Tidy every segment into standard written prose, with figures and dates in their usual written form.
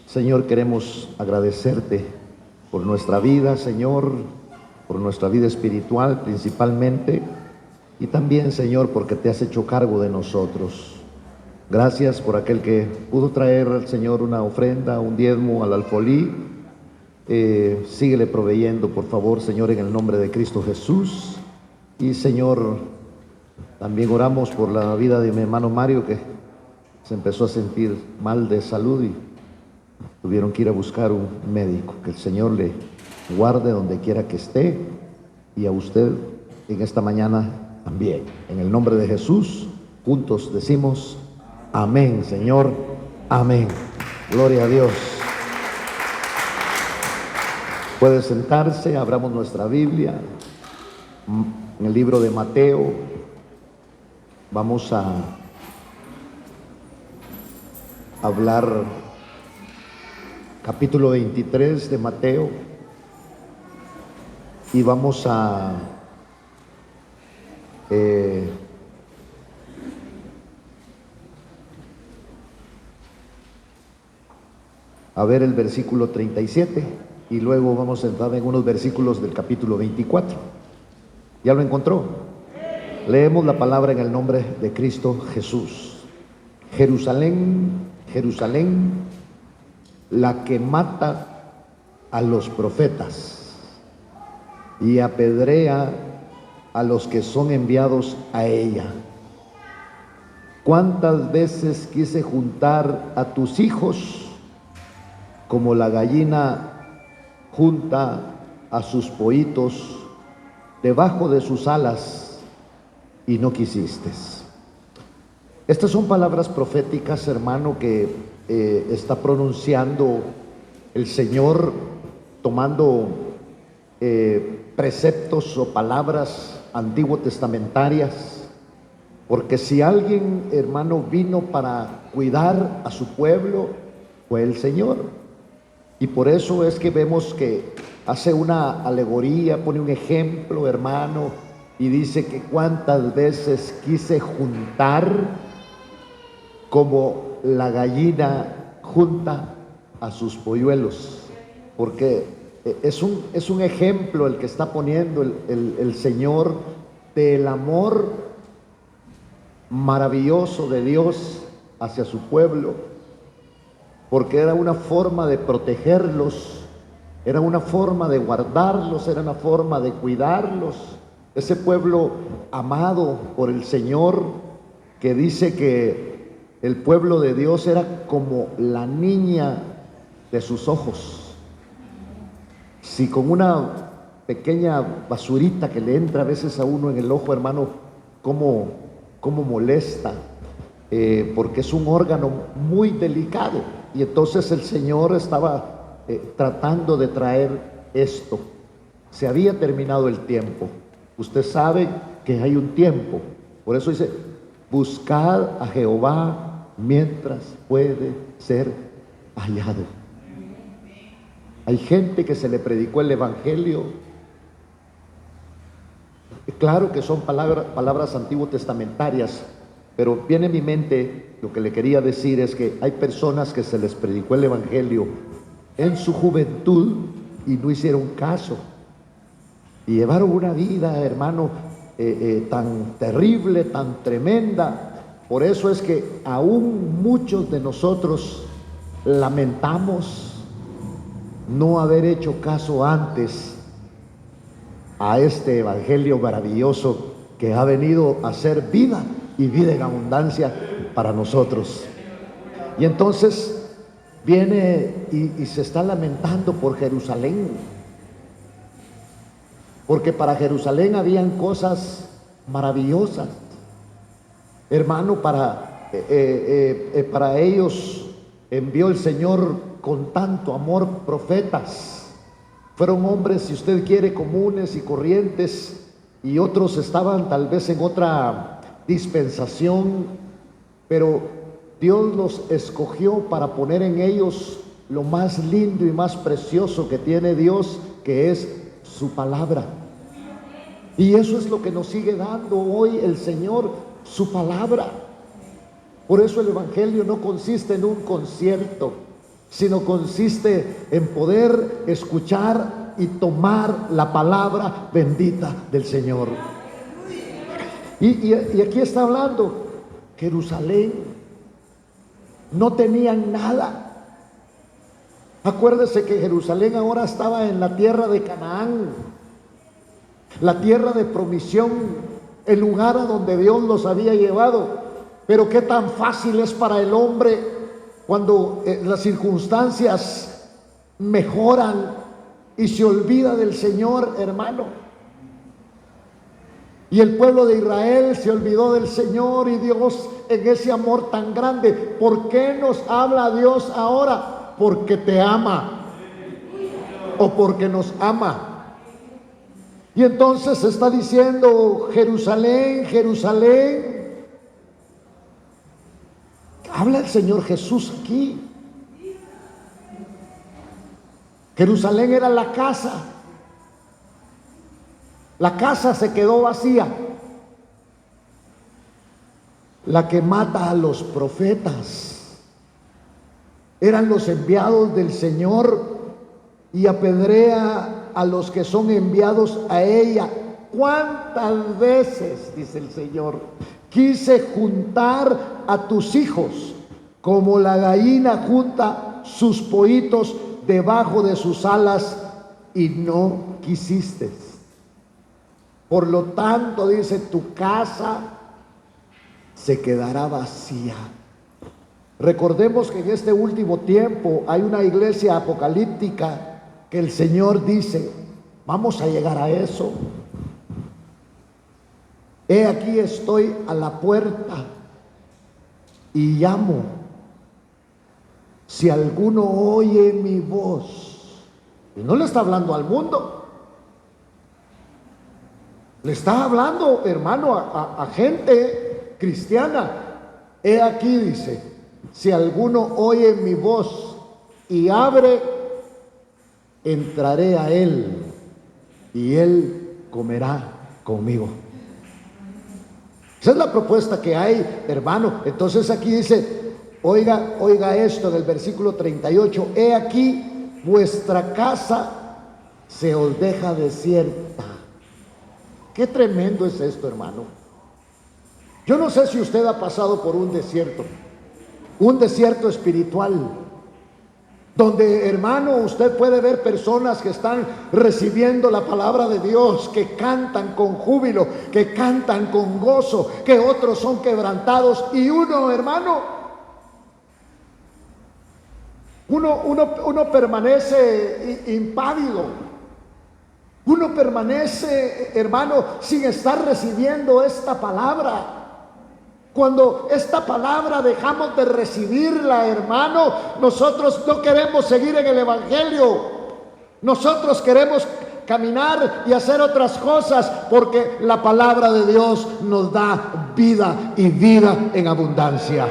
Señor, queremos agradecerte por nuestra vida, Señor, por nuestra vida espiritual principalmente, y también, Señor, porque te has hecho cargo de nosotros. Gracias por aquel que pudo traer al Señor una ofrenda, un diezmo al alfolí. Síguele proveyendo, por favor, Señor, en el nombre de Cristo Jesús. Y, Señor, también oramos por la vida de mi hermano Mario, que se empezó a sentir mal de salud y tuvieron que ir a buscar un médico. Que el Señor le guarde donde quiera que esté, y a usted en esta mañana también. En el nombre de Jesús, juntos decimos amén, Señor, amén. Gloria a Dios. Puede sentarse, abramos nuestra Biblia en el libro de Mateo. Vamos a hablar capítulo 23 de Mateo, y vamos a ver el versículo 37 y luego vamos a entrar en unos versículos del capítulo 24. ¿Ya lo encontró? Leemos la palabra en el nombre de Cristo Jesús. Jerusalén, Jerusalén, la que mata a los profetas y apedrea a los que son enviados a ella. ¿Cuántas veces quise juntar a tus hijos como la gallina junta a sus pollitos debajo de sus alas, y no quisiste? Estas son palabras proféticas, hermano, que está pronunciando el Señor, tomando preceptos o palabras antiguo testamentarias, porque si alguien, hermano, vino para cuidar a su pueblo, fue el Señor. Y por eso es que vemos que hace una alegoría, pone un ejemplo, hermano, y dice que cuántas veces quise juntar como la gallina junta a sus polluelos, porque es un ejemplo el que está poniendo el Señor del amor maravilloso de Dios hacia su pueblo, porque era una forma de protegerlos, era una forma de guardarlos, era una forma de cuidarlos. Ese pueblo amado por el Señor, que dice que el pueblo de Dios era como la niña de sus ojos. Si con una pequeña basurita que le entra a veces a uno en el ojo, hermano, cómo molesta, porque es un órgano muy delicado. Y entonces el Señor estaba tratando de traer esto. Se había terminado el tiempo. Usted sabe que hay un tiempo. Por eso dice: buscad a Jehová mientras puede ser hallado. Hay gente que se le predicó el evangelio. Claro que son palabras antiguo testamentarias, pero viene a mi mente, lo que le quería decir es que hay personas que se les predicó el evangelio en su juventud y no hicieron caso, y llevaron una vida, hermano, tan terrible, tan tremenda. Por eso es que aún muchos de nosotros lamentamos no haber hecho caso antes a este evangelio maravilloso que ha venido a ser vida y vida en abundancia para nosotros. Y entonces viene y se está lamentando por Jerusalén, porque para Jerusalén habían cosas maravillosas, hermano. Para ellos envió el Señor con tanto amor profetas. Fueron hombres, si usted quiere, comunes y corrientes, y otros estaban tal vez en otra dispensación, pero Dios los escogió para poner en ellos lo más lindo y más precioso que tiene Dios, que es su palabra. Y eso es lo que nos sigue dando hoy el Señor, su palabra. Por eso el evangelio no consiste en un concierto, sino consiste en poder escuchar y tomar la palabra bendita del Señor. Y aquí está hablando, Jerusalén, no tenían nada. Acuérdese que Jerusalén ahora estaba en la tierra de Canaán, la tierra de promisión, el lugar a donde Dios los había llevado. Pero qué tan fácil es para el hombre cuando las circunstancias mejoran y se olvida del Señor, hermano. Y el pueblo de Israel se olvidó del Señor, y Dios, en ese amor tan grande, ¿por qué nos habla Dios ahora? Porque te ama, o porque nos ama. Y entonces está diciendo: Jerusalén, Jerusalén. Habla el Señor Jesús aquí. Jerusalén era la casa. La casa se quedó vacía. La que mata a los profetas eran los enviados del Señor, y apedrea a los que son enviados a ella. ¿Cuántas veces, dice el Señor, quise juntar a tus hijos como la gallina junta sus pollitos debajo de sus alas, y no quisiste? Por lo tanto, dice, tu casa se quedará vacía. Recordemos que en este último tiempo hay una iglesia apocalíptica que el Señor dice: vamos a llegar a eso. He aquí estoy a la puerta y llamo. Si alguno oye mi voz. Y no le está hablando al mundo. Le está hablando, hermano, a gente cristiana. He aquí, dice, si alguno oye mi voz y abre, entraré a él y él comerá conmigo. Esa es la propuesta que hay, hermano. Entonces aquí dice, oiga esto del versículo 38. He aquí, vuestra casa se os deja desierta. Qué tremendo es esto, hermano. Yo no sé si usted ha pasado por un desierto espiritual, donde, hermano, usted puede ver personas que están recibiendo la palabra de Dios, que cantan con júbilo, que cantan con gozo, que otros son quebrantados, y uno, hermano, uno permanece impávido. Uno permanece, hermano, sin estar recibiendo esta palabra. Cuando esta palabra dejamos de recibirla, hermano, nosotros no queremos seguir en el Evangelio. Nosotros queremos caminar y hacer otras cosas, porque la palabra de Dios nos da vida, y vida en abundancia.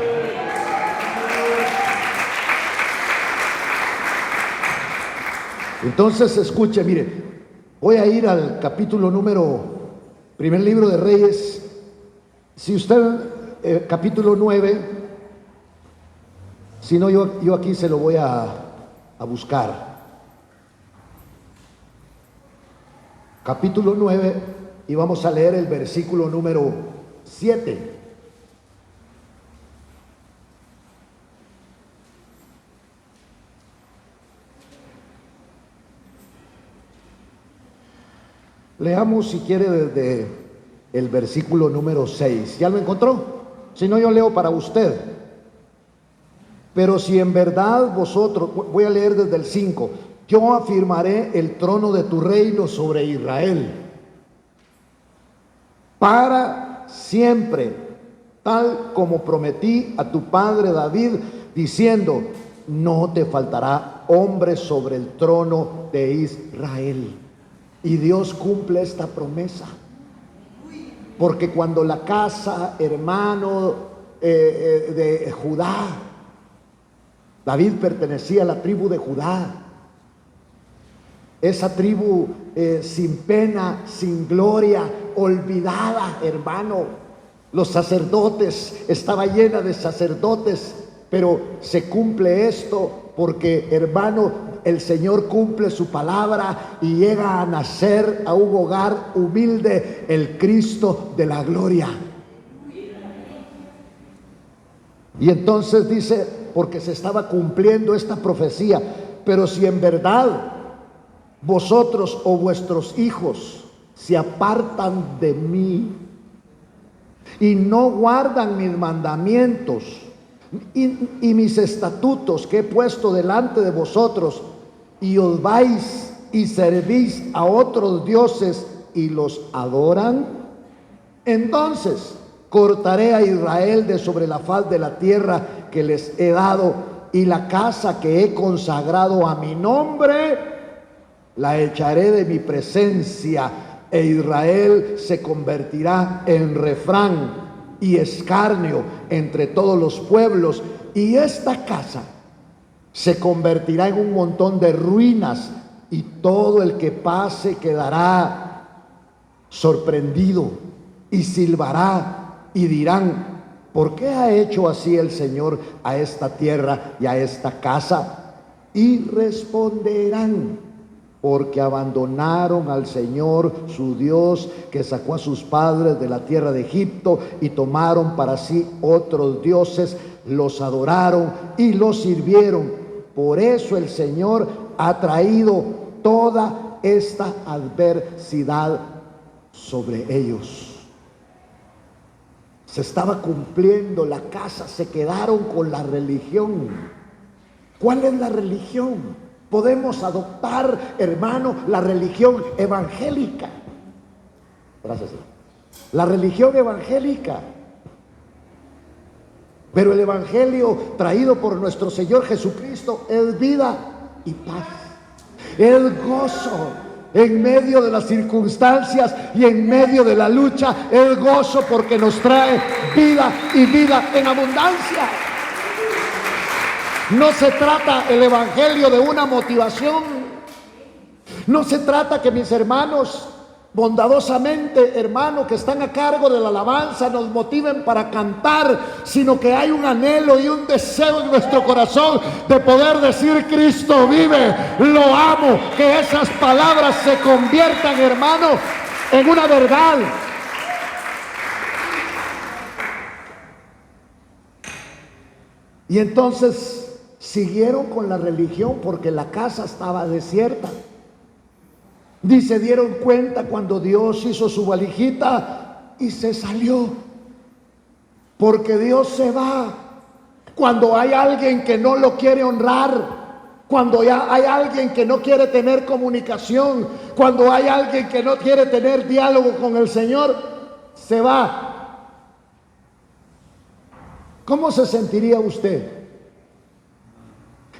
Entonces, escuche, mire. Voy a ir al capítulo primer libro de Reyes. Si usted, capítulo 9, si no, yo aquí se lo voy a buscar. Capítulo 9, y vamos a leer el versículo número 7. Leamos, si quiere, desde el versículo número 6. ¿Ya lo encontró? Si no, yo leo para usted. Pero si en verdad vosotros, voy a leer desde el 5. Yo afirmaré el trono de tu reino sobre Israel para siempre, tal como prometí a tu padre David, diciendo: no te faltará hombre sobre el trono de Israel. Y Dios cumple esta promesa, porque cuando la casa, hermano, de Judá, David pertenecía a la tribu de Judá, esa tribu sin pena, sin gloria, olvidada, hermano. Los sacerdotes, estaba llena de sacerdotes, pero se cumple esto porque, hermano, el Señor cumple su palabra y llega a nacer a un hogar humilde el Cristo de la gloria. Y entonces dice, porque se estaba cumpliendo esta profecía: pero si en verdad vosotros o vuestros hijos se apartan de mí y no guardan mis mandamientos y mis estatutos que he puesto delante de vosotros, y os vais y servís a otros dioses y los adoran, entonces cortaré a Israel de sobre la faz de la tierra que les he dado, y la casa que he consagrado a mi nombre la echaré de mi presencia, e Israel se convertirá en refrán y escarnio entre todos los pueblos, y esta casa se convertirá en un montón de ruinas, y todo el que pase quedará sorprendido y silbará y dirán: ¿por qué ha hecho así el Señor a esta tierra y a esta casa? Y responderán: porque abandonaron al Señor su Dios, que sacó a sus padres de la tierra de Egipto, y tomaron para sí otros dioses, los adoraron y los sirvieron. Por eso el Señor ha traído toda esta adversidad sobre ellos. Se estaba cumpliendo la casa, se quedaron con la religión. ¿Cuál es la religión? Podemos adoptar, hermano, la religión evangélica. Gracias, Señor. La religión evangélica. Pero el evangelio traído por nuestro Señor Jesucristo es vida y paz. Es gozo en medio de las circunstancias y en medio de la lucha. Es gozo porque nos trae vida y vida en abundancia. No se trata el evangelio de una motivación. No se trata que mis hermanos bondadosamente, hermanos que están a cargo de la alabanza, nos motiven para cantar, sino que hay un anhelo y un deseo en nuestro corazón de poder decir: Cristo vive, lo amo. Que esas palabras se conviertan, hermano, en una verdad. Y entonces siguieron con la religión porque la casa estaba desierta. Ni se dieron cuenta cuando Dios hizo su valijita y se salió. Porque Dios se va cuando hay alguien que no lo quiere honrar, cuando ya hay alguien que no quiere tener comunicación, cuando hay alguien que no quiere tener diálogo con el Señor, se va. ¿Cómo se sentiría usted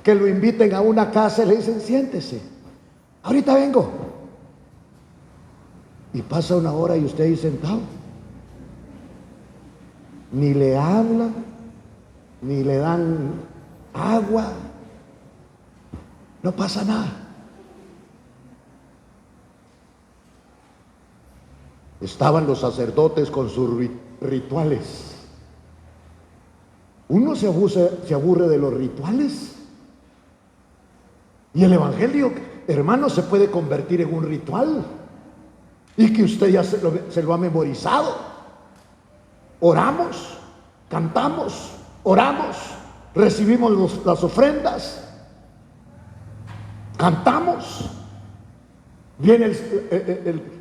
que lo inviten a una casa y le dicen: siéntese, ahorita vengo? Y pasa una hora y usted ahí sentado. Ni le hablan, ni le dan agua. No pasa nada. Estaban los sacerdotes con sus rituales. Uno se aburre de los rituales. Y el evangelio, hermano, se puede convertir en un ritual. Y que usted ya se lo ha memorizado. Oramos, cantamos, oramos, recibimos las ofrendas, cantamos, viene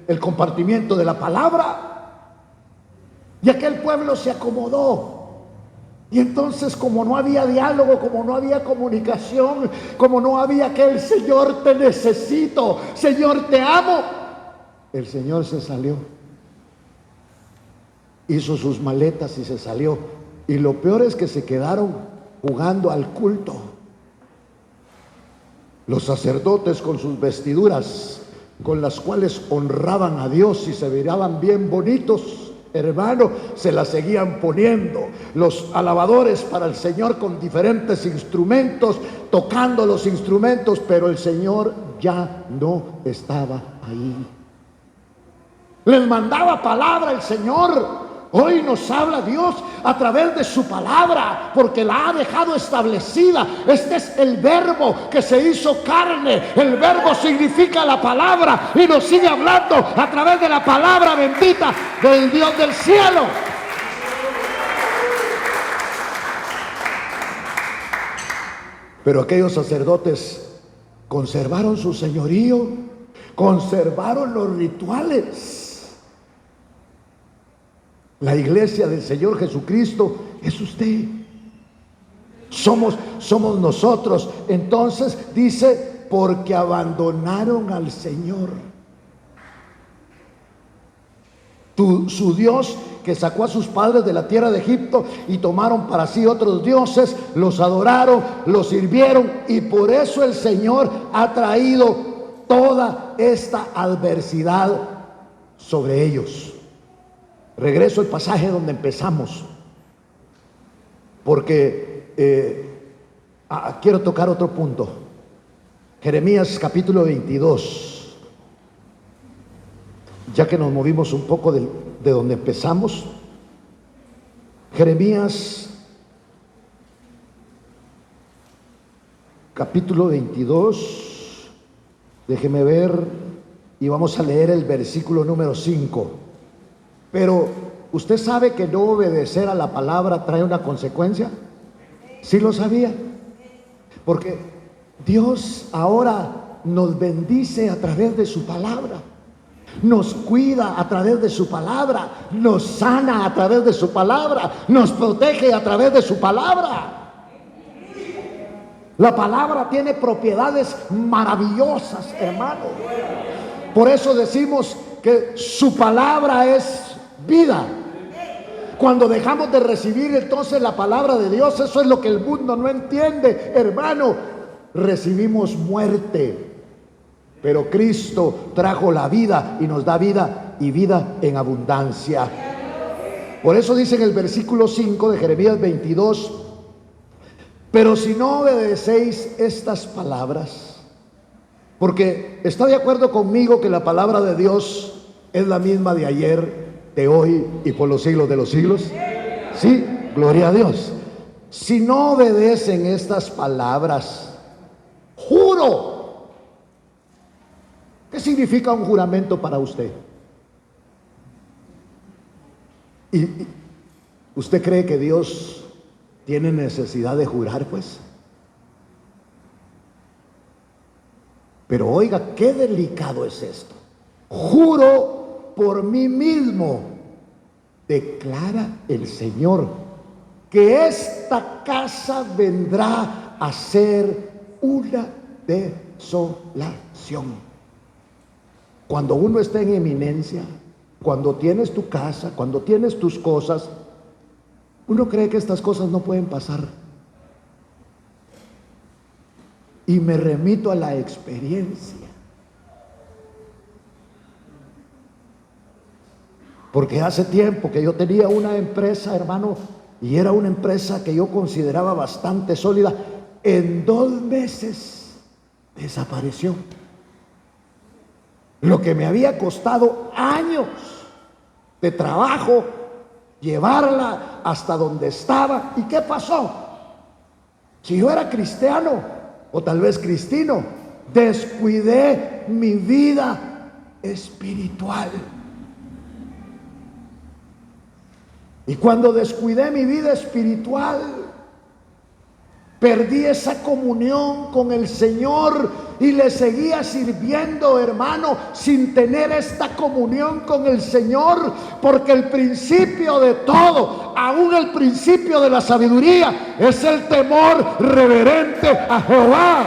el compartimiento de la palabra, y aquel pueblo se acomodó. Y entonces, como no había diálogo, como no había comunicación, como no había aquel: Señor, te necesito, Señor, te amo, el Señor se salió, hizo sus maletas y se salió. Y lo peor es que se quedaron jugando al culto. Los sacerdotes con sus vestiduras con las cuales honraban a Dios y se miraban bien bonitos, hermano, se las seguían poniendo. Los alabadores para el Señor con diferentes instrumentos, tocando los instrumentos, pero el Señor ya no estaba ahí. Les mandaba palabra el Señor, Hoy nos habla Dios a través de su palabra, porque la ha dejado establecida. Este es el verbo que se hizo carne. El verbo significa la palabra y nos sigue hablando a través de la palabra bendita del Dios del cielo. Pero aquellos sacerdotes conservaron su señorío, conservaron los rituales. La iglesia del Señor Jesucristo es usted. Somos nosotros. Entonces dice, porque abandonaron al Señor. Su Dios que sacó a sus padres de la tierra de Egipto y tomaron para sí otros dioses, los adoraron, los sirvieron, y por eso el Señor ha traído toda esta adversidad sobre ellos. Regreso al pasaje donde empezamos, porque quiero tocar otro punto. Jeremías capítulo 22. Ya que nos movimos un poco de donde empezamos, Jeremías capítulo 22, déjeme ver, y vamos a leer el versículo número 5. Pero usted sabe que no obedecer a la palabra trae una consecuencia. ¿Sí lo sabía? Porque Dios ahora nos bendice a través de su palabra, nos cuida a través de su palabra, nos sana a través de su palabra, nos protege a través de su palabra. La palabra tiene propiedades maravillosas, hermano. Por eso decimos que su palabra es vida. Cuando dejamos de recibir entonces la palabra de Dios, eso es lo que el mundo no entiende, hermano. Recibimos muerte, pero Cristo trajo la vida y nos da vida, y vida en abundancia. Por eso dice en el versículo 5 de Jeremías 22: pero si no obedecéis estas palabras, porque está de acuerdo conmigo que la palabra de Dios es la misma de ayer, de hoy y por los siglos de los siglos. Sí, gloria a Dios. Si no obedecen estas palabras, juro. ¿Qué significa un juramento para usted? ¿Y usted cree que Dios tiene necesidad de jurar, pues? Pero oiga, qué delicado es esto. Juro por mí mismo, declara el Señor, que esta casa vendrá a ser una desolación. Cuando uno está en eminencia, cuando tienes tu casa, cuando tienes tus cosas, uno cree que estas cosas no pueden pasar. Y me remito a la experiencia. Porque hace tiempo que yo tenía una empresa, hermano, y era una empresa que yo consideraba bastante sólida. En 2 meses desapareció. Lo que me había costado años de trabajo, llevarla hasta donde estaba. ¿Y qué pasó? Si yo era cristiano, o tal vez cristino, descuidé mi vida espiritual. Y cuando descuidé mi vida espiritual, perdí esa comunión con el Señor y le seguía sirviendo, hermano, sin tener esta comunión con el Señor, porque el principio de todo, aún el principio de la sabiduría, es el temor reverente a Jehová.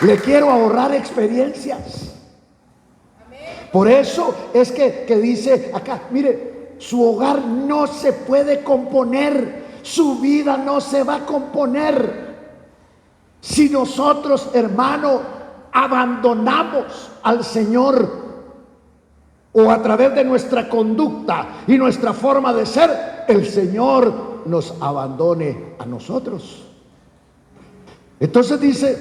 Le quiero ahorrar experiencias. Por eso es que dice acá, mire, su hogar no se puede componer, su vida no se va a componer si nosotros, hermano, abandonamos al Señor, o a través de nuestra conducta y nuestra forma de ser, el Señor nos abandone a nosotros. Entonces dice,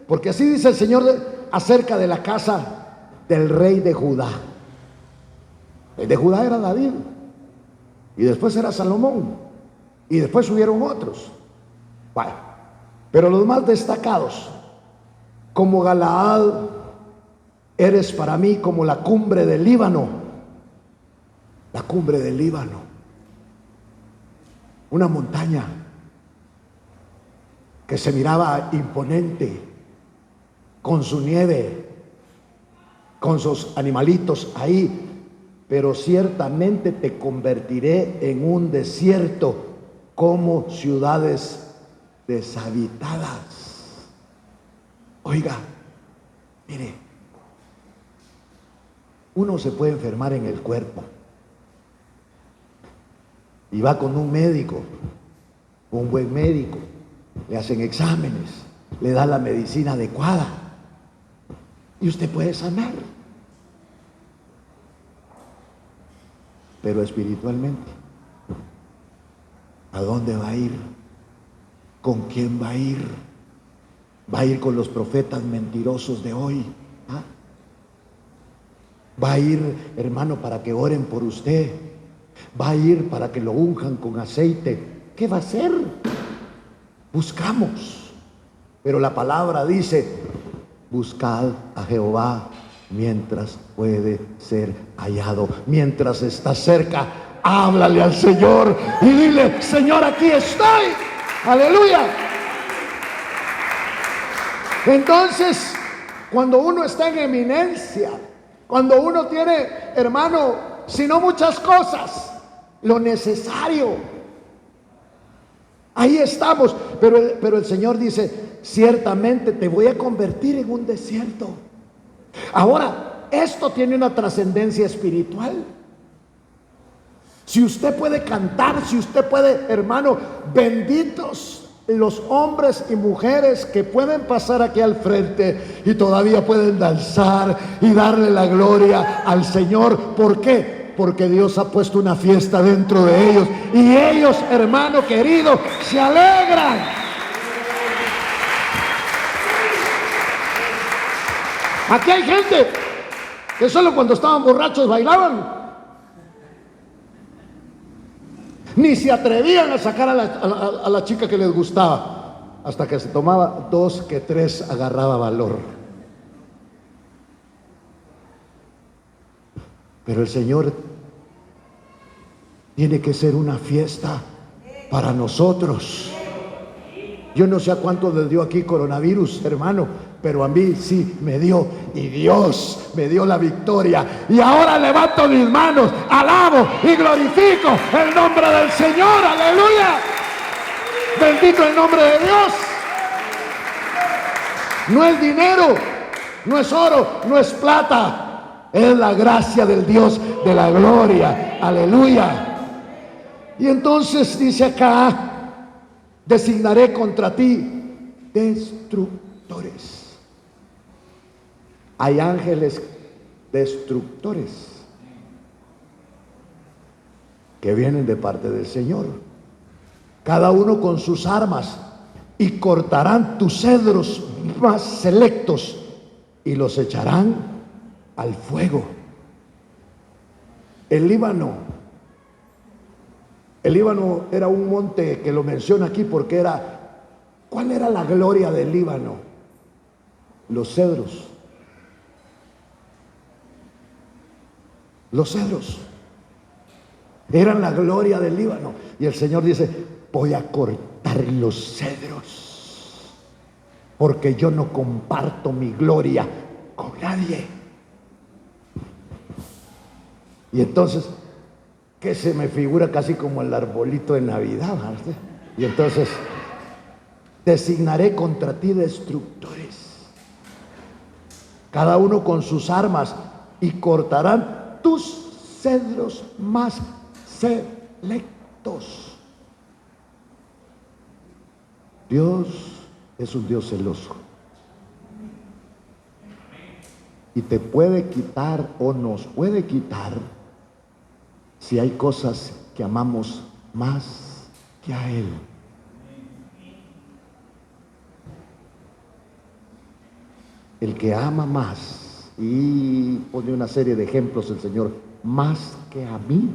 porque así dice el Señor acerca de la casa del rey de Judá. El de Judá era David, y después era Salomón, y después subieron otros. Bueno, pero los más destacados, como Galaad, eres para mí como la cumbre del Líbano. La cumbre del Líbano, una montaña que se miraba imponente, con su nieve, con sus animalitos ahí, pero ciertamente te convertiré en un desierto, como ciudades deshabitadas. Oiga, mire, uno se puede enfermar en el cuerpo y va con un médico, un buen médico, le hacen exámenes, le da la medicina adecuada y usted puede sanar. Pero espiritualmente, ¿a dónde va a ir? ¿Con quién va a ir? ¿Va a ir con los profetas mentirosos de hoy? ¿Ah? ¿Va a ir, hermano, para que oren por usted? ¿Va a ir para que lo unjan con aceite? ¿Qué va a hacer? Buscamos. Pero la palabra dice: buscad a Jehová mientras puede ser hallado. Mientras está cerca, háblale al Señor y dile: Señor, aquí estoy. Aleluya. Entonces, cuando uno está en eminencia, cuando uno tiene, hermano, si no muchas cosas, lo necesario, ahí estamos. Pero el Señor dice: ciertamente te voy a convertir en un desierto. Ahora, esto tiene una trascendencia espiritual. Si usted puede cantar, si usted puede, hermano, benditos los hombres y mujeres que pueden pasar aquí al frente y todavía pueden danzar y darle la gloria al Señor. ¿Por qué? Porque Dios ha puesto una fiesta dentro de ellos, y ellos, hermano querido, se alegran. Aquí hay gente que solo cuando estaban borrachos bailaban. Ni se atrevían a sacar a la chica que les gustaba. Hasta que se tomaba 2 que 3 agarraba valor. Pero el Señor tiene que ser una fiesta para nosotros. Yo no sé a cuántos les dio aquí coronavirus, hermano, pero a mí sí me dio, y Dios me dio la victoria. Y ahora levanto mis manos, alabo y glorifico el nombre del Señor. Aleluya. Bendito el nombre de Dios. No es dinero, no es oro, no es plata, es la gracia del Dios de la gloria. Aleluya. Y entonces dice acá: designaré contra ti destructores. Hay ángeles destructores que vienen de parte del Señor, cada uno con sus armas, y cortarán tus cedros más selectos y los echarán al fuego. El Líbano era un monte que lo menciona aquí porque ¿cuál era la gloria del Líbano? Los cedros. Los cedros eran la gloria del Líbano. Y el Señor dice: voy a cortar los cedros, porque yo no comparto mi gloria con nadie. Y entonces, que se me figura casi como el arbolito de Navidad, ¿verdad? Y entonces: designaré contra ti destructores, cada uno con sus armas, y cortarán tus cedros más selectos. Dios es un Dios celoso, y te puede quitar, o nos puede quitar, si hay cosas que amamos más que a Él. El que ama más Y pone una serie de ejemplos el Señor. Más que a mí,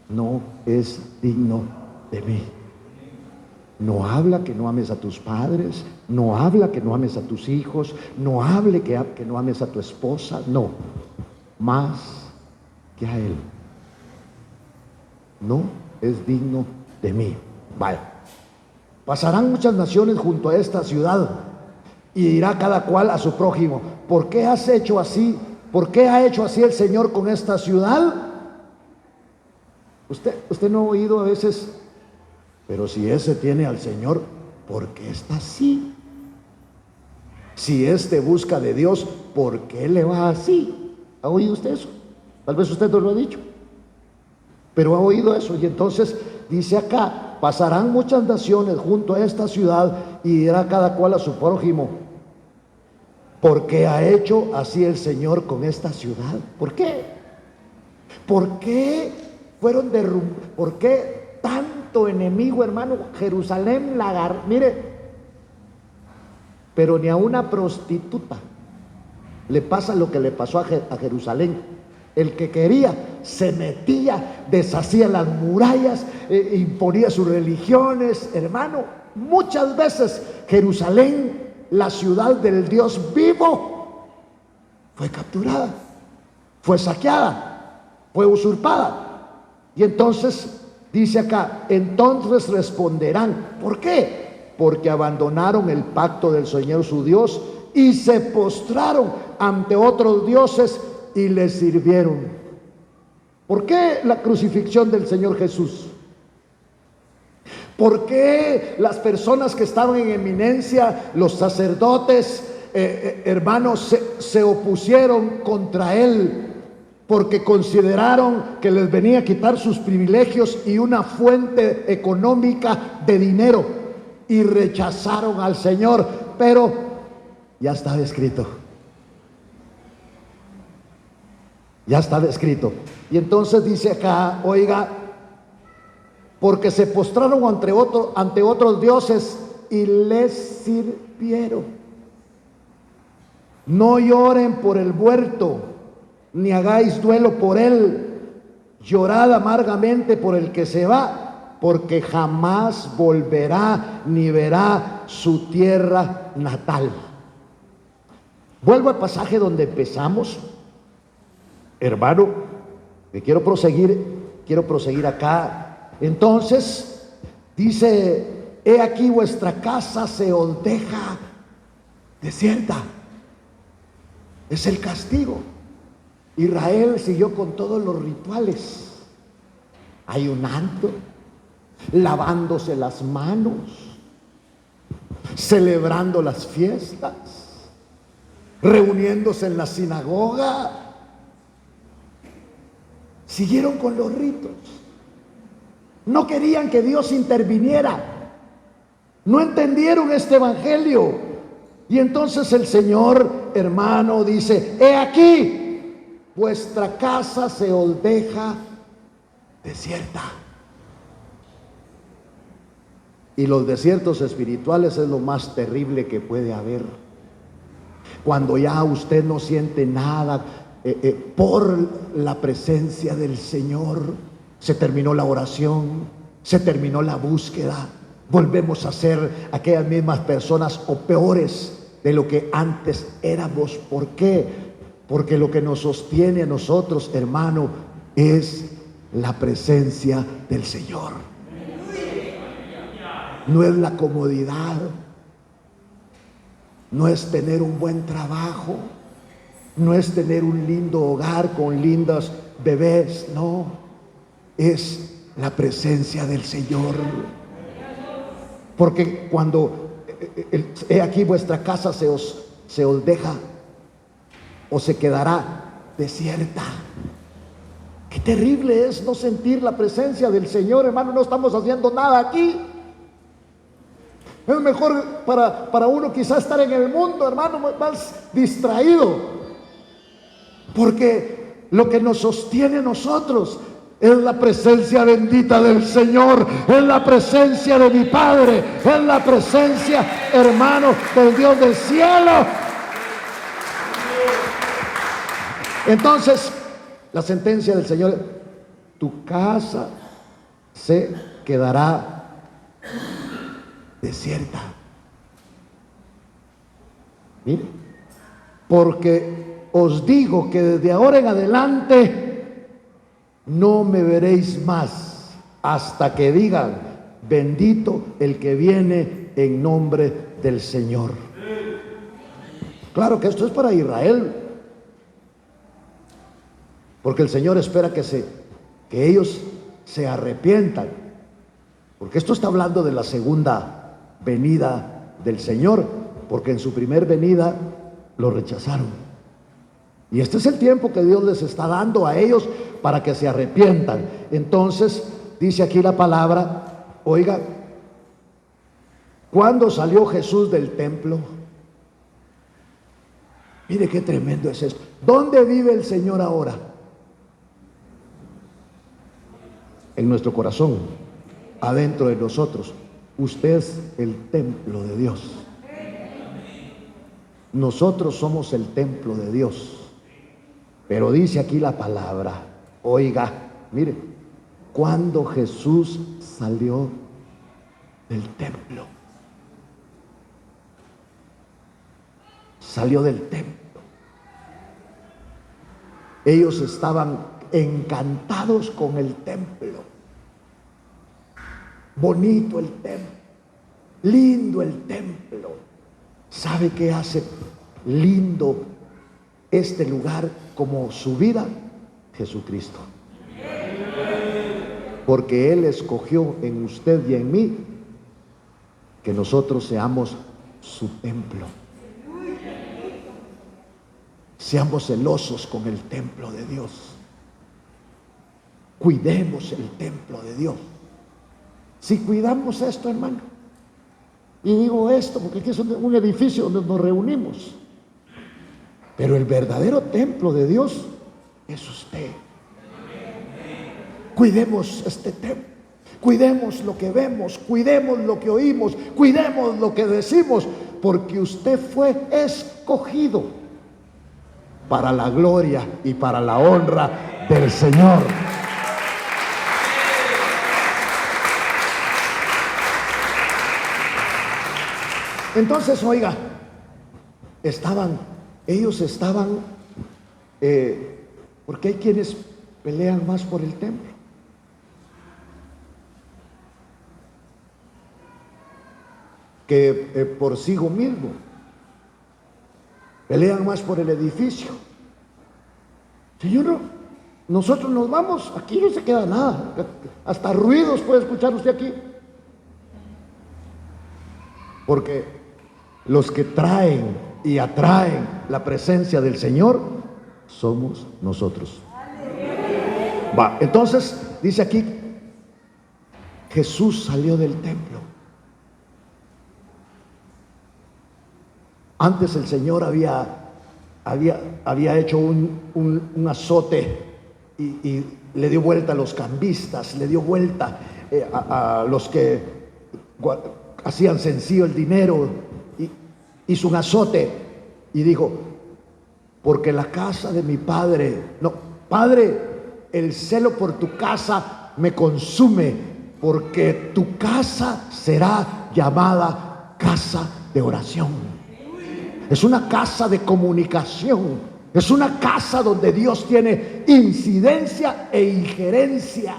no es digno de mí. No habla que no ames a tus padres, no habla que no ames a tus hijos, no hable que no ames a tu esposa, no, más que a Él. No es digno de mí. Vaya, pasarán muchas naciones junto a esta ciudad y dirá cada cual a su prójimo: ¿por qué has hecho así? ¿Por qué ha hecho así el Señor con esta ciudad? Usted no ha oído a veces: pero si ese tiene al Señor, ¿por qué está así? Si este busca de Dios, ¿por qué le va así? ¿Ha oído usted eso? Tal vez usted no lo ha dicho, pero ha oído eso. Y entonces dice acá: pasarán muchas naciones junto a esta ciudad y dirá cada cual a su prójimo: ¿por qué ha hecho así el Señor con esta ciudad? ¿Por qué? ¿Por qué fueron derrumbados? ¿Por qué tanto enemigo, hermano? Jerusalén mire, pero ni a una prostituta le pasa lo que le pasó a Jerusalén. El que quería se metía, deshacía las murallas, imponía sus religiones. Hermano, muchas veces Jerusalén, la ciudad del Dios vivo, fue capturada, fue saqueada, fue usurpada. Y entonces dice acá: entonces responderán. ¿Por qué? Porque abandonaron el pacto del Señor su Dios y se postraron ante otros dioses y les sirvieron. ¿Por qué la crucifixión del Señor Jesús? ¿Por qué las personas que estaban en eminencia, los sacerdotes, hermanos, se opusieron contra Él? Porque consideraron que les venía a quitar sus privilegios y una fuente económica de dinero, y rechazaron al Señor. Pero ya estaba escrito. Ya estaba escrito. Y entonces dice acá, oiga: porque se postraron ante otros dioses y les sirvieron. No lloren por el muerto, ni hagáis duelo por él. Llorad amargamente por el que se va, porque jamás volverá ni verá su tierra natal. Vuelvo al pasaje donde empezamos, hermano, que quiero proseguir acá. Entonces dice: he aquí vuestra casa se os deja desierta. Es el castigo. Israel siguió con todos los rituales, ayunando, lavándose las manos, celebrando las fiestas, reuniéndose en la sinagoga. Siguieron con los ritos. No querían que Dios interviniera. No entendieron este evangelio. Y entonces el Señor, hermano, dice: he aquí, vuestra casa se os deja desierta. Y los desiertos espirituales es lo más terrible que puede haber. Cuando ya usted no siente nada por la presencia del Señor, se terminó la oración, se terminó la búsqueda, volvemos a ser aquellas mismas personas o peores de lo que antes éramos. ¿Por qué? Porque lo que nos sostiene a nosotros, hermano, es la presencia del Señor. No es la comodidad, no es tener un buen trabajo, no es tener un lindo hogar con lindos bebés, no, es la presencia del Señor. Porque cuando he aquí vuestra casa se os deja o se quedará desierta. Qué terrible es no sentir la presencia del Señor, hermano. No estamos haciendo nada aquí. Es mejor para uno quizás estar en el mundo, hermano, más distraído, porque lo que nos sostiene a nosotros es la presencia bendita del Señor, es la presencia de mi Padre, es la presencia, hermano, del Dios del cielo. Entonces, la sentencia del Señor: tu casa se quedará desierta. Mire, porque os digo que desde ahora en adelante no me veréis más hasta que digan: bendito el que viene en nombre del Señor. Claro que esto es para Israel, porque el Señor espera que ellos se arrepientan, porque esto está hablando de la segunda venida del Señor, porque en su primer venida lo rechazaron. Y este es el tiempo que Dios les está dando a ellos para que se arrepientan. Entonces, dice aquí la palabra, oiga, ¿cuándo salió Jesús del templo? Mire qué tremendo es esto. ¿Dónde vive el Señor ahora? En nuestro corazón, adentro de nosotros. Usted es el templo de Dios. Nosotros somos el templo de Dios. Pero dice aquí la palabra, oiga, mire, cuando Jesús salió del templo, salió del templo, ellos estaban encantados con el templo. Bonito el templo, lindo el templo. ¿Sabe qué hace lindo este lugar como su vida? Jesucristo. Porque Él escogió en usted y en mí que nosotros seamos su templo. Seamos celosos con el templo de Dios. Cuidemos el templo de Dios. Si cuidamos esto, hermano, y digo esto porque aquí es un edificio donde nos reunimos, pero el verdadero templo de Dios es usted. Cuidemos este templo, cuidemos lo que vemos, cuidemos lo que oímos, cuidemos lo que decimos, porque usted fue escogido para la gloria y para la honra del Señor. Entonces, oiga, ellos estaban, porque hay quienes pelean más por el templo. Que por sí mismo. Pelean más por el edificio. Señor, nosotros nos vamos, aquí no se queda nada. Hasta ruidos puede escuchar usted aquí. Porque los que traen y atraen la presencia del Señor somos nosotros. Va, entonces dice aquí, Jesús salió del templo. Antes el Señor había hecho un azote y le dio vuelta a los cambistas, le dio vuelta a los que hacían sencillo el dinero, hizo un azote y dijo: porque la casa de mi padre, no, Padre, el celo por tu casa me consume, porque tu casa será llamada casa de oración. Es una casa de comunicación, es una casa donde Dios tiene incidencia e injerencia.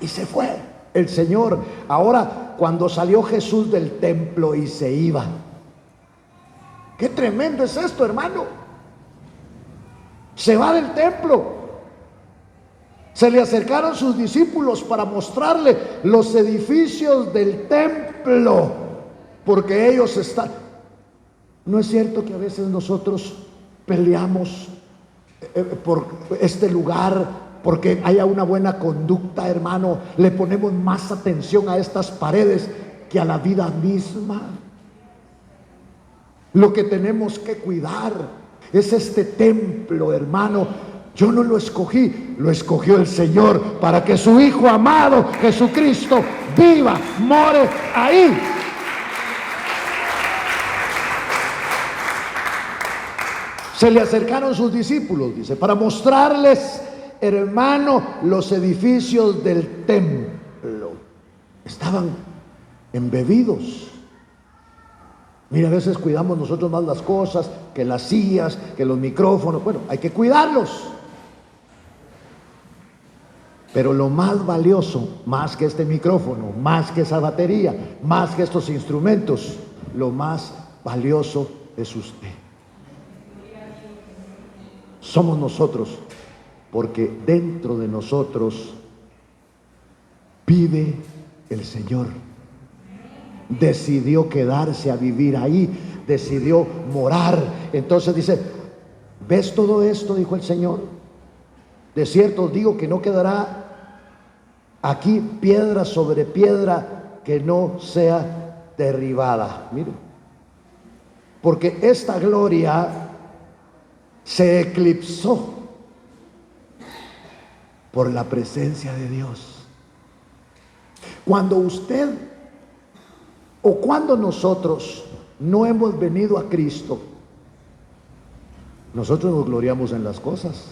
Y se fue el Señor. Ahora, cuando salió Jesús del templo y se iba, qué tremendo es esto, hermano. Se va del templo. Se le acercaron sus discípulos para mostrarle los edificios del templo, porque ellos están... ¿No es cierto que a veces nosotros peleamos por este lugar, porque haya una buena conducta, hermano? Le ponemos más atención a estas paredes que a la vida misma. Lo que tenemos que cuidar es este templo, hermano. Yo no lo escogí, lo escogió el Señor para que su Hijo amado Jesucristo viva, more ahí. Se le acercaron sus discípulos, dice, para mostrarles, hermano, los edificios del templo. Estaban embebidos. Mira, a veces cuidamos nosotros más las cosas, que las sillas, que los micrófonos. Bueno, hay que cuidarlos. Pero lo más valioso, más que este micrófono, más que esa batería, más que estos instrumentos, lo más valioso es usted. Somos nosotros, porque dentro de nosotros vive el Señor. Decidió quedarse a vivir ahí, decidió morar. Entonces dice, ¿ves todo esto? Dijo el Señor. De cierto os digo que no quedará aquí piedra sobre piedra que no sea derribada. Miren, porque esta gloria se eclipsó por la presencia de Dios. Cuando usted o cuando nosotros no hemos venido a Cristo, nosotros nos gloriamos en las cosas.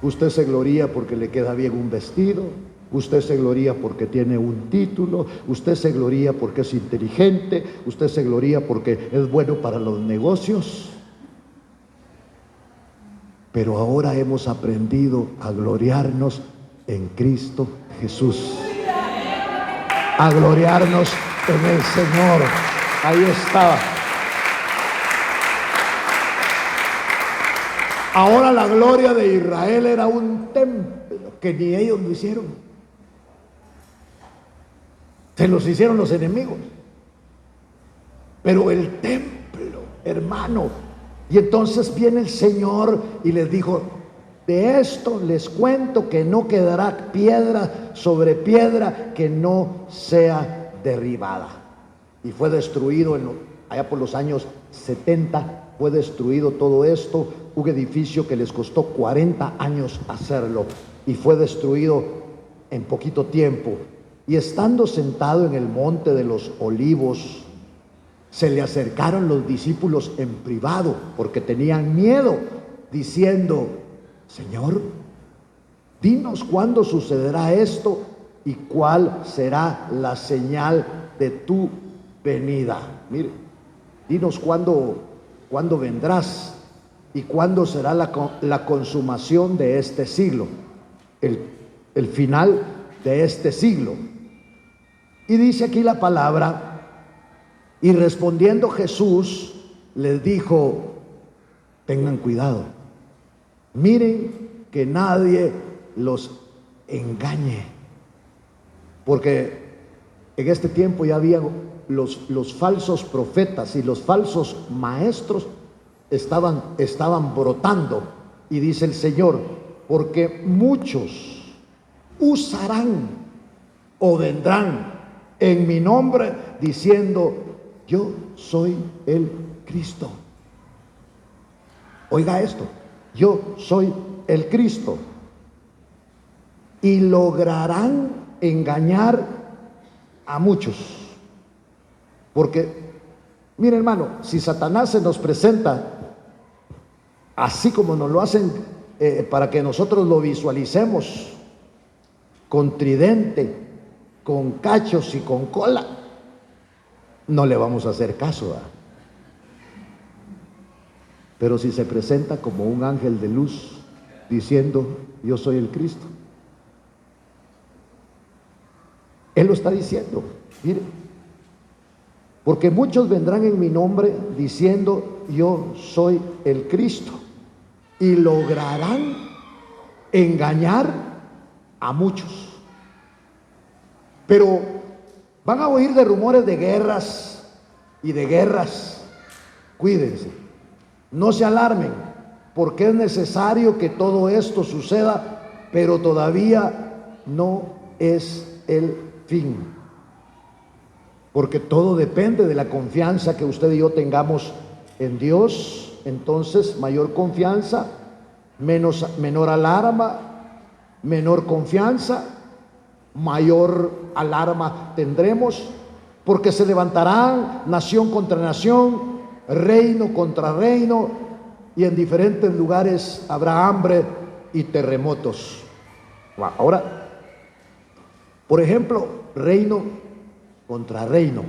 Usted se gloria porque le queda bien un vestido, usted se gloria porque tiene un título, usted se gloria porque es inteligente, usted se gloria porque es bueno para los negocios. Pero ahora hemos aprendido a gloriarnos en Cristo Jesús, a gloriarnos en el Señor. Ahí estaba. Ahora la gloria de Israel era un templo que ni ellos lo hicieron. Se los hicieron los enemigos. Pero el templo, hermano. Y entonces viene el Señor y les dijo, de esto les cuento que no quedará piedra sobre piedra que no sea derribada. Y fue destruido allá por los años 70, fue destruido todo esto, un edificio que les costó 40 años hacerlo y fue destruido en poquito tiempo. Y estando sentado en el monte de los olivos, se le acercaron los discípulos en privado porque tenían miedo, diciendo, Señor, dinos cuándo sucederá esto y cuál será la señal de tu venida. Mire, dinos cuándo vendrás y cuándo será la consumación de este siglo, el final de este siglo. Y dice aquí la palabra, y respondiendo Jesús les dijo, tengan cuidado, miren que nadie los engañe, porque en este tiempo ya había los falsos profetas y los falsos maestros estaban brotando. Y dice el Señor, porque muchos usarán o vendrán en mi nombre diciendo, yo soy el Cristo. Oiga esto, yo soy el Cristo. Y lograrán engañar a muchos. Porque, mire hermano, si Satanás se nos presenta así como nos lo hacen para que nosotros lo visualicemos, con tridente, con cachos y con cola, no le vamos a hacer caso, ¿verdad? Pero si se presenta como un ángel de luz diciendo, yo soy el Cristo, Él lo está diciendo, mire, porque muchos vendrán en mi nombre diciendo, yo soy el Cristo, y lograrán engañar a muchos. Pero van a oír de rumores de guerras y de guerras. Cuídense, no se alarmen, porque es necesario que todo esto suceda, pero todavía no es el fin. Porque todo depende de la confianza que usted y yo tengamos en Dios. Entonces, mayor confianza, menor alarma, menor confianza, mayor alarma tendremos, porque se levantarán nación contra nación, reino contra reino, y en diferentes lugares habrá hambre y terremotos. Ahora, por ejemplo, reino contra reino.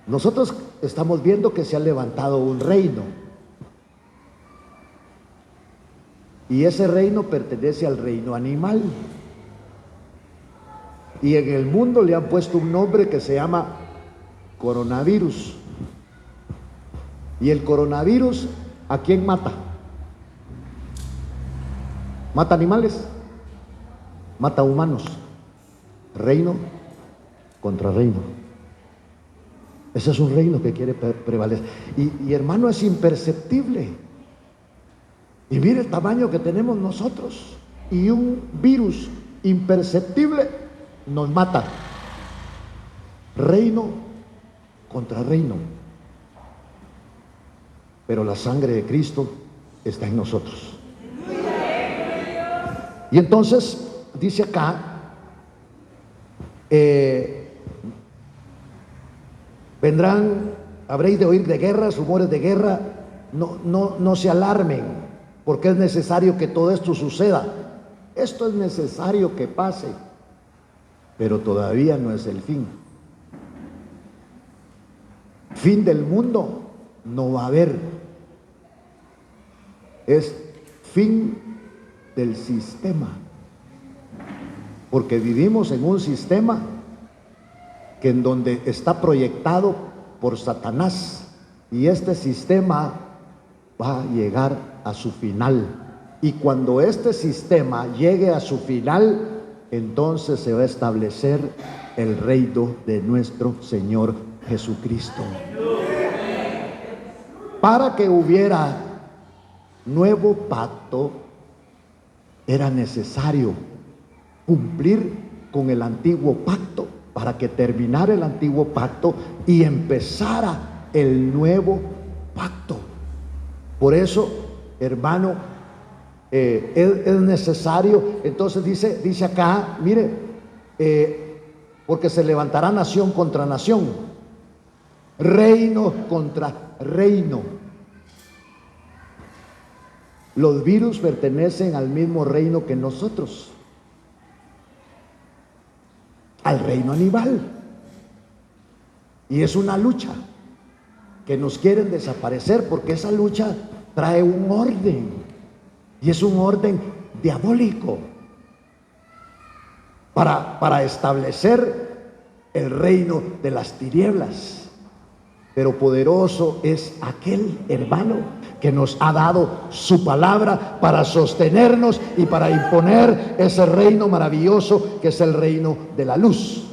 Nosotros estamos viendo que se ha levantado un reino. Y ese reino pertenece al reino animal. Y en el mundo le han puesto un nombre que se llama coronavirus. Y el coronavirus, ¿a quién mata? Mata animales, mata humanos. Reino contra reino. Ese es un reino que quiere prevalecer. Y hermano, es imperceptible. Y mire el tamaño que tenemos nosotros. Y un virus imperceptible nos mata. Reino contra reino. Pero la sangre de Cristo está en nosotros. Y entonces dice acá, vendrán, habréis de oír de guerras, rumores de guerra. No se alarmen, porque es necesario que todo esto suceda. Esto es necesario que pase, pero todavía no es el fin. Fin del mundo no va a haber. Es fin del sistema, porque vivimos en un sistema que en donde está proyectado por Satanás, y este sistema va a llegar a su final. Y cuando este sistema llegue a su final, entonces se va a establecer el reino de nuestro Señor Jesucristo. Para que hubiera nuevo pacto, era necesario cumplir con el antiguo pacto, para que terminara el antiguo pacto y empezara el nuevo pacto. Por eso, hermano, es necesario. Entonces dice acá, mire, porque se levantará nación contra nación, reino contra reino. Los virus pertenecen al mismo reino que nosotros, al reino animal. Y es una lucha que nos quieren desaparecer, porque esa lucha trae un orden, y es un orden diabólico para establecer el reino de las tinieblas. Pero poderoso es aquel hermano que nos ha dado su palabra para sostenernos y para imponer ese reino maravilloso que es el reino de la luz.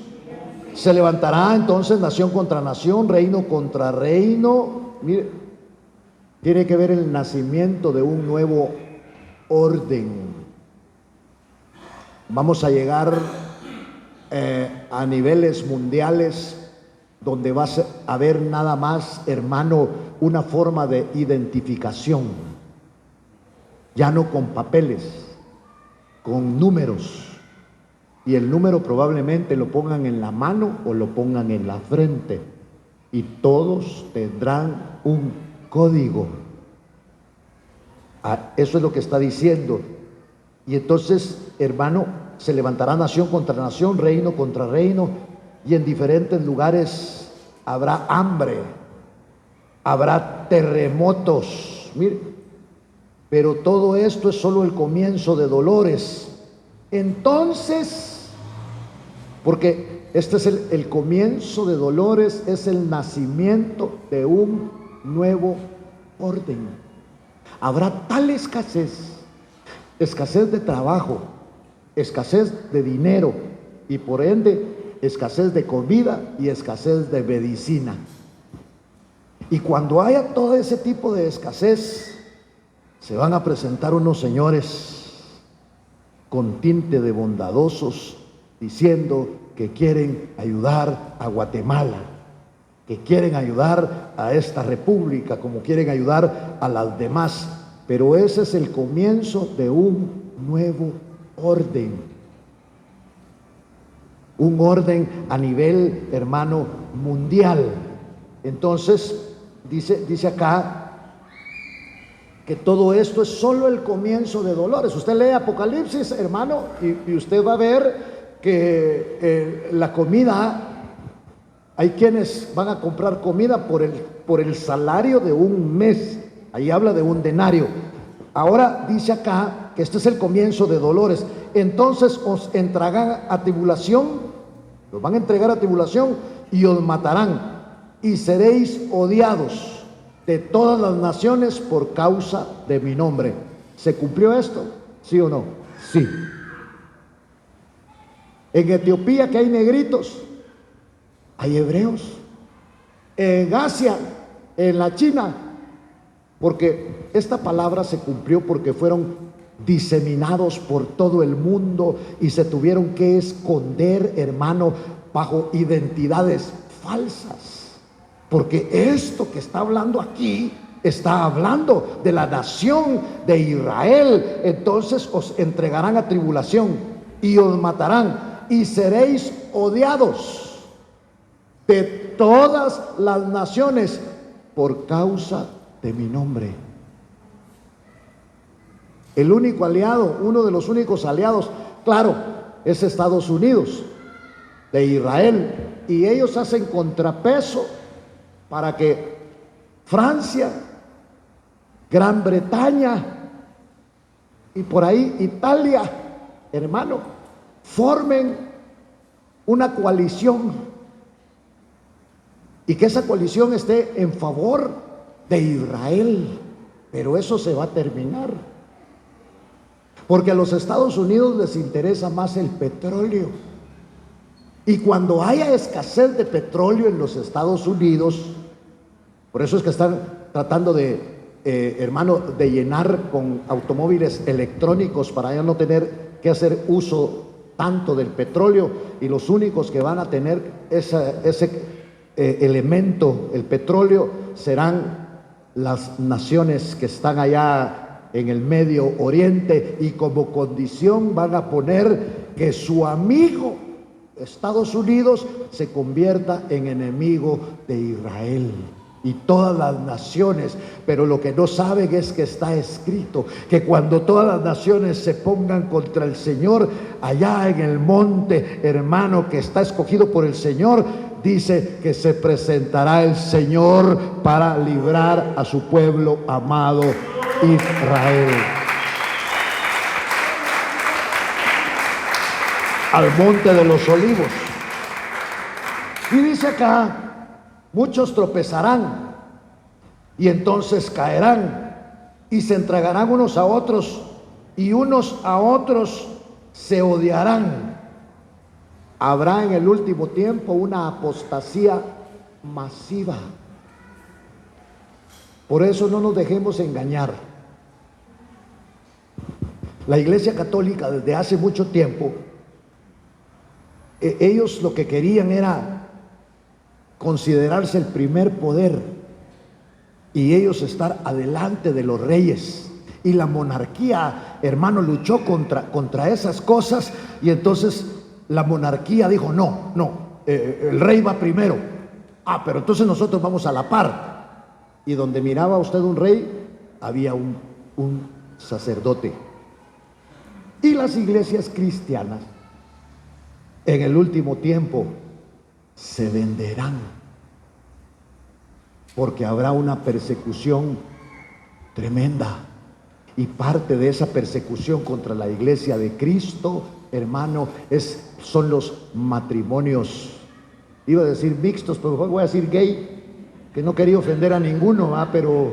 Se levantará entonces nación contra nación, reino contra reino. Mire, tiene que ver el nacimiento de un nuevo orden. Vamos a llegar a niveles mundiales donde va a haber nada más, hermano, una forma de identificación, ya no con papeles, con números. Y el número probablemente lo pongan en la mano o lo pongan en la frente, y todos tendrán un código. Eso es lo que está diciendo. Y entonces, hermano, se levantará nación contra nación, reino contra reino, y en diferentes lugares habrá hambre, habrá terremotos. Mire, pero todo esto es solo el comienzo de dolores. Entonces, porque este es el comienzo de dolores, es el nacimiento de un nuevo orden. Habrá tal escasez, escasez de trabajo, escasez de dinero, y por ende escasez de comida y escasez de medicina. Y cuando haya todo ese tipo de escasez, se van a presentar unos señores con tinte de bondadosos, diciendo que quieren ayudar a Guatemala, que quieren ayudar a esta república, como quieren ayudar a las demás. Pero ese es el comienzo de un nuevo orden. Un orden a nivel, hermano, mundial. Entonces, dice acá que todo esto es solo el comienzo de dolores. Usted lee Apocalipsis, hermano, y usted va a ver que la comida, hay quienes van a comprar comida por el salario de un mes. Ahí habla de un denario. Ahora dice acá que este es el comienzo de dolores. Entonces os entregarán a tribulación, los van a entregar a tribulación y os matarán, y seréis odiados de todas las naciones por causa de mi nombre. ¿Se cumplió esto? ¿Sí o no? Sí. En Etiopía, que hay negritos, hay hebreos. En Asia, en la China, porque esta palabra se cumplió porque fueron diseminados por todo el mundo y se tuvieron que esconder, hermano, bajo identidades falsas. Porque esto que está hablando aquí está hablando de la nación de Israel. Entonces os entregarán a tribulación y os matarán y seréis odiados de todas las naciones por causa de mi nombre. El único aliado, uno de los únicos aliados, claro, es Estados Unidos de Israel, y ellos hacen contrapeso para que Francia, Gran Bretaña y por ahí Italia, hermano, formen una coalición y que esa coalición esté en favor de Israel. Pero eso se va a terminar, porque a los Estados Unidos les interesa más el petróleo. Y cuando haya escasez de petróleo en los Estados Unidos, por eso es que están tratando de, hermano, de llenar con automóviles electrónicos para ya no tener que hacer uso tanto del petróleo, y los únicos que van a tener ese elemento, el petróleo, serán las naciones que están allá en el Medio Oriente, y como condición van a poner que su amigo Estados Unidos se convierta en enemigo de Israel y todas las naciones. Pero lo que no saben es que está escrito que cuando todas las naciones se pongan contra el Señor, allá en el monte, hermano, que está escogido por el Señor, dice que se presentará el Señor para librar a su pueblo amado Israel. Al monte de los olivos. Y dice acá, muchos tropezarán y entonces caerán y se entregarán unos a otros y unos a otros se odiarán. Habrá en el último tiempo una apostasía masiva. Por eso no nos dejemos engañar. La Iglesia Católica desde hace mucho tiempo, ellos lo que querían era considerarse el primer poder y ellos estar adelante de los reyes, y la monarquía, hermano, luchó contra esas cosas, y entonces la monarquía dijo no, el rey va primero, pero entonces nosotros vamos a la par, y donde miraba usted un rey había un sacerdote. Y las iglesias cristianas en el último tiempo se venderán, porque habrá una persecución tremenda, y parte de esa persecución contra la iglesia de Cristo, hermano, son los matrimonios, iba a decir mixtos, pero voy a decir gay, que no quería ofender a ninguno, pero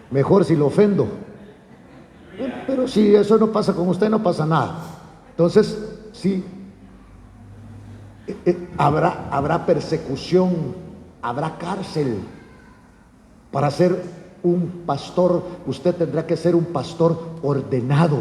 mejor si lo ofendo. Pero si eso no pasa con usted, no pasa nada. Entonces, sí, habrá persecución, habrá cárcel. Para ser un pastor, usted tendrá que ser un pastor ordenado,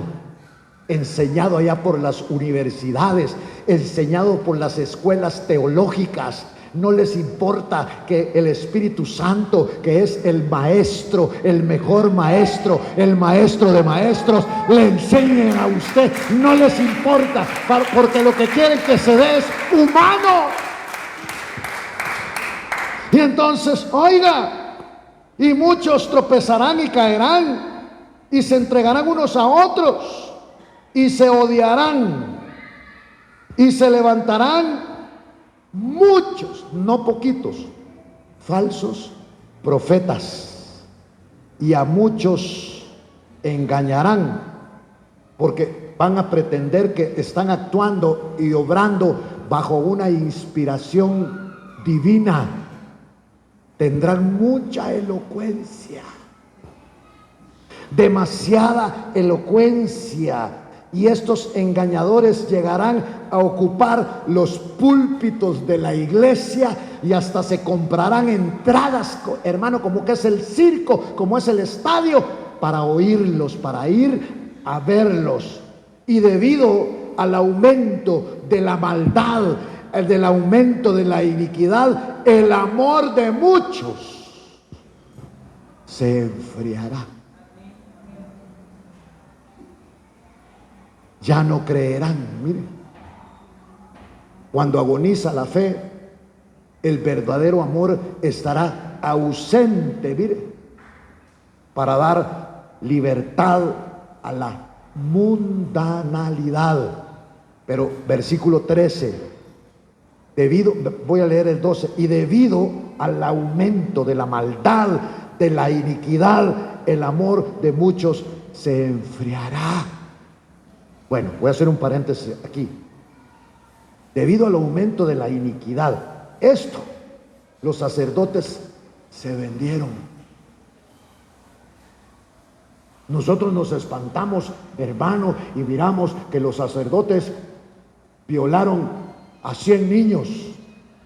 enseñado allá por las universidades, enseñado por las escuelas teológicas. No les importa que el Espíritu Santo, que es el maestro, el mejor maestro, el maestro de maestros, le enseñen a usted. No les importa, porque lo que quieren que se dé es humano. Y entonces, oiga, y muchos tropezarán y caerán, y se entregarán unos a otros, y se odiarán, y se levantarán muchos, no poquitos, falsos profetas, y a muchos engañarán, porque van a pretender que están actuando y obrando bajo una inspiración divina. Tendrán mucha elocuencia, demasiada elocuencia, y estos engañadores llegarán a ocupar los púlpitos de la iglesia y hasta se comprarán entradas, hermano, como que es el circo, como es el estadio, para oírlos, para ir a verlos. Y debido al aumento de la maldad, del aumento de la iniquidad, el amor de muchos se enfriará. Ya no creerán. Mire, cuando agoniza la fe, el verdadero amor estará ausente, mire, para dar libertad a la mundanalidad. Pero versículo 13, voy a leer el 12, y debido al aumento de la maldad, de la iniquidad, el amor de muchos se enfriará. Bueno, voy a hacer un paréntesis aquí. Debido al aumento de la iniquidad, los sacerdotes se vendieron. Nosotros nos espantamos, hermano, y miramos que los sacerdotes violaron a 100 niños,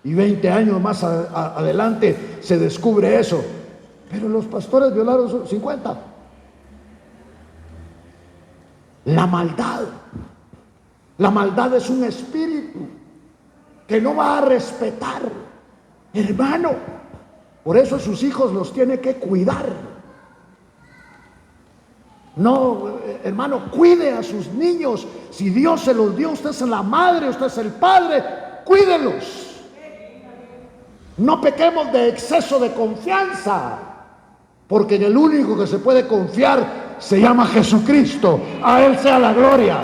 y 20 años más adelante se descubre eso. Pero los pastores violaron 50. La maldad es un espíritu que no va a respetar, hermano. Por eso sus hijos los tiene que cuidar. No, hermano, cuide a sus niños. Si Dios se los dio, usted es la madre, usted es el padre, cuídelos. No pequemos de exceso de confianza, porque en el único que se puede confiar se llama Jesucristo. A Él sea la gloria.